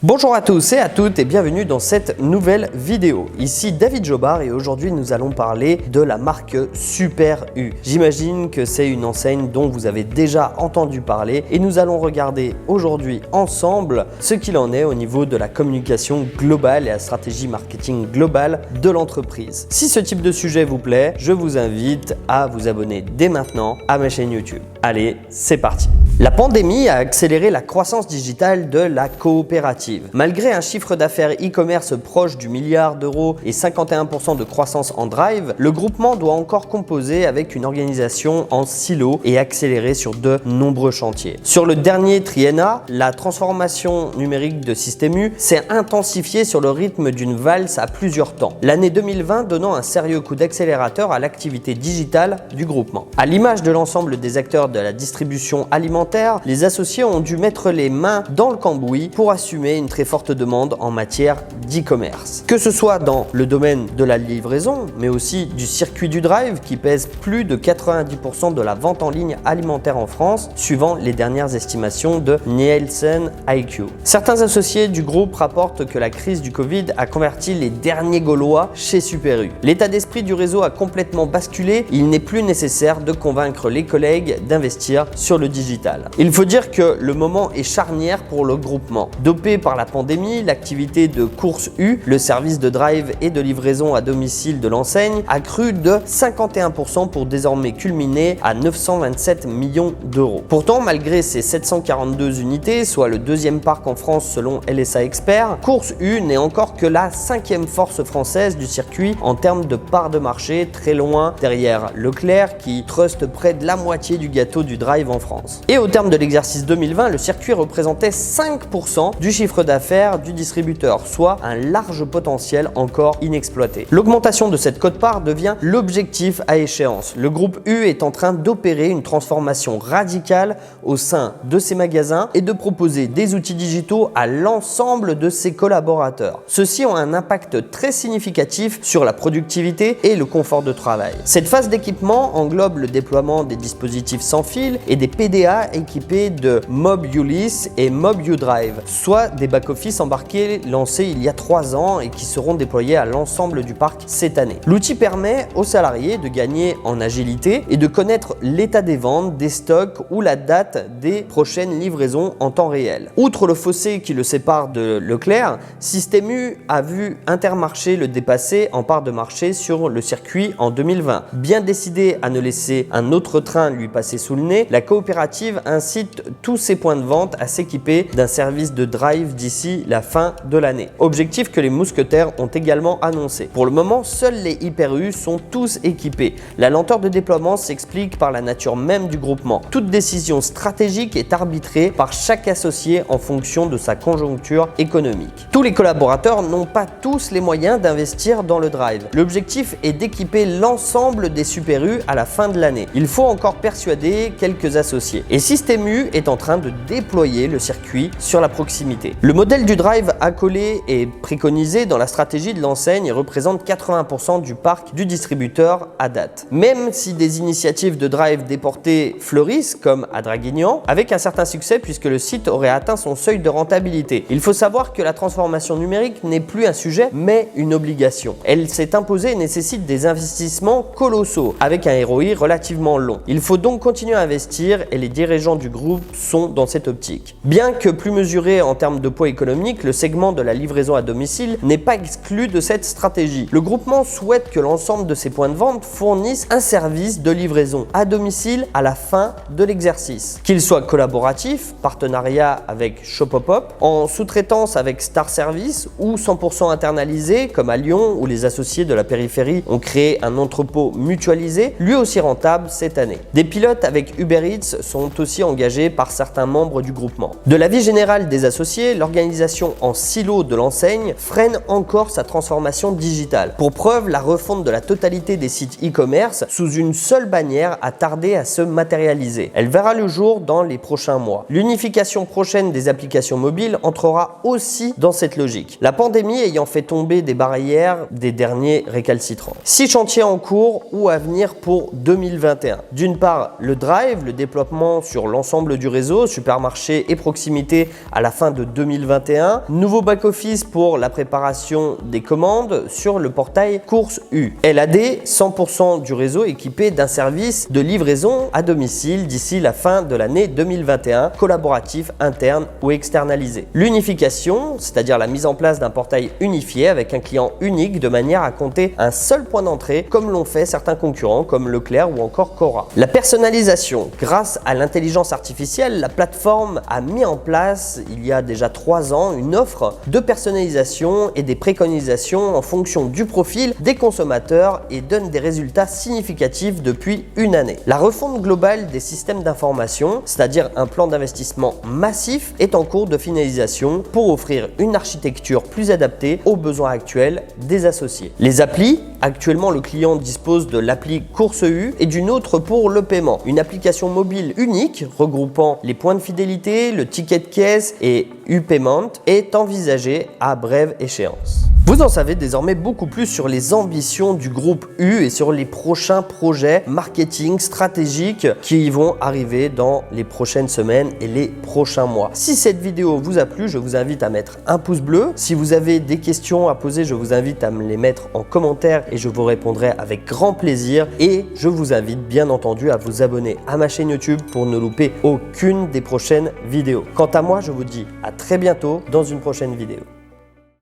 Bonjour à tous et à toutes et bienvenue dans cette nouvelle vidéo. Ici David Jobard et aujourd'hui nous allons parler de la marque Super U. J'imagine que c'est une enseigne dont vous avez déjà entendu parler et nous allons regarder aujourd'hui ensemble ce qu'il en est au niveau de la communication globale et la stratégie marketing globale de l'entreprise. Si ce type de sujet vous plaît, je vous invite à vous abonner dès maintenant à ma chaîne YouTube. Allez, c'est parti! La pandémie a accéléré la croissance digitale de la coopérative. Malgré un chiffre d'affaires e-commerce proche du milliard d'euros et 51% de croissance en drive, le groupement doit encore composer avec une organisation en silo et accélérer sur de nombreux chantiers. Sur le dernier triennat, la transformation numérique de Système U s'est intensifiée sur le rythme d'une valse à plusieurs temps. L'année 2020 donnant un sérieux coup d'accélérateur à l'activité digitale du groupement. À l'image de l'ensemble des acteurs de la distribution alimentaire, les associés ont dû mettre les mains dans le cambouis pour assumer une très forte demande en matière d'e-commerce. Que ce soit dans le domaine de la livraison, mais aussi du circuit du drive qui pèse plus de 90% de la vente en ligne alimentaire en France, suivant les dernières estimations de Nielsen IQ. Certains associés du groupe rapportent que la crise du Covid a converti les derniers Gaulois chez Super U. L'état d'esprit du réseau a complètement basculé, il n'est plus nécessaire de convaincre les collègues d'investir sur le digital. Il faut dire que le moment est charnière pour le groupement. Dopé par la pandémie, l'activité de Course U, le service de drive et de livraison à domicile de l'enseigne, a cru de 51% pour désormais culminer à 927 millions d'euros. Pourtant, malgré ses 742 unités, soit le deuxième parc en France selon LSA Expert, Course U n'est encore que la 5e force française du circuit en termes de part de marché, très loin derrière Leclerc qui truste près de la moitié du gâteau du drive en France. Et au terme de l'exercice 2020, le circuit représentait 5% du chiffre d'affaires du distributeur, soit un large potentiel encore inexploité. L'augmentation de cette quote-part devient l'objectif à échéance. Le groupe U est en train d'opérer une transformation radicale au sein de ses magasins et de proposer des outils digitaux à l'ensemble de ses collaborateurs. Ceux-ci ont un impact très significatif sur la productivité et le confort de travail. Cette phase d'équipement englobe le déploiement des dispositifs sans fil et des PDA équipés de Mob Ulysse et Mob U-Drive, soit des back-office embarqués lancés il y a 3 ans et qui seront déployés à l'ensemble du parc cette année. L'outil permet aux salariés de gagner en agilité et de connaître l'état des ventes, des stocks ou la date des prochaines livraisons en temps réel. Outre le fossé qui le sépare de Leclerc, Système U a vu Intermarché le dépasser en part de marché sur le circuit en 2020. Bien décidé à ne laisser un autre train lui passer sous le nez, la coopérative incite tous ses points de vente à s'équiper d'un service de drive d'ici la fin de l'année. Objectif que les mousquetaires ont également annoncé. Pour le moment, seuls les Hyper U sont tous équipés. La lenteur de déploiement s'explique par la nature même du groupement. Toute décision stratégique est arbitrée par chaque associé en fonction de sa conjoncture économique. Tous les collaborateurs n'ont pas tous les moyens d'investir dans le drive. L'objectif est d'équiper l'ensemble des Super U à la fin de l'année. Il faut encore persuader quelques associés. Et Système U est en train de déployer le circuit sur la proximité. Le modèle du drive accolé est préconisé dans la stratégie de l'enseigne et représente 80% du parc du distributeur à date. Même si des initiatives de drive déportées fleurissent comme à Draguignan, avec un certain succès puisque le site aurait atteint son seuil de rentabilité. Il faut savoir que la transformation numérique n'est plus un sujet mais une obligation. Elle s'est imposée et nécessite des investissements colossaux avec un ROI relativement long. Il faut donc continuer à investir et les dirigeants du groupe sont dans cette optique. Bien que plus mesuré en termes de poids économique, le segment de la livraison à domicile n'est pas exclu de cette stratégie. Le groupement souhaite que l'ensemble de ses points de vente fournissent un service de livraison à domicile à la fin de l'exercice. Qu'il soit collaboratif, partenariat avec Shopopop, en sous-traitance avec Star Service ou 100% internalisé comme à Lyon où les associés de la périphérie ont créé un entrepôt mutualisé, lui aussi rentable cette année. Des pilotes avec Uber Eats sont aussi engagés par certains membres du groupement. De l'avis général des associés, l'organisation en silo de l'enseigne freine encore sa transformation digitale. Pour preuve, la refonte de la totalité des sites e-commerce sous une seule bannière a tardé à se matérialiser. Elle verra le jour dans les prochains mois. L'unification prochaine des applications mobiles entrera aussi dans cette logique. La pandémie ayant fait tomber des barrières des derniers récalcitrants. 6 chantiers en cours ou à venir pour 2021. D'une part, le Drive, le déploiement sur l'ensemble du réseau, supermarché et proximité à la fin de 2021. Nouveau back-office pour la préparation des commandes sur le portail Courses U. LAD, 100% du réseau équipé d'un service de livraison à domicile d'ici la fin de l'année 2021, collaboratif, interne ou externalisé. L'unification, c'est-à-dire la mise en place d'un portail unifié avec un client unique de manière à compter un seul point d'entrée comme l'ont fait certains concurrents comme Leclerc ou encore Cora. La personnalisation, grâce à l'intelligence artificielle, la plateforme a mis en place il y a déjà 3 ans une offre de personnalisation et des préconisations en fonction du profil des consommateurs et donne des résultats significatifs depuis une année. La refonte globale des systèmes d'information, c'est-à-dire un plan d'investissement massif, est en cours de finalisation pour offrir une architecture plus adaptée aux besoins actuels des associés. Les applis, actuellement le client dispose de l'appli Courses U et d'une autre pour le paiement. Une application mobile unique regroupant les points de fidélité, le ticket de caisse et U-Payment est envisagée à brève échéance. Vous en savez désormais beaucoup plus sur les ambitions du groupe U et sur les prochains projets marketing stratégiques qui vont arriver dans les prochaines semaines et les prochains mois. Si cette vidéo vous a plu, je vous invite à mettre un pouce bleu. Si vous avez des questions à poser, je vous invite à me les mettre en commentaire et je vous répondrai avec grand plaisir. Et je vous invite bien entendu à vous abonner à ma chaîne YouTube pour ne louper aucune des prochaines vidéos. Quant à moi, je vous dis à très bientôt dans une prochaine vidéo.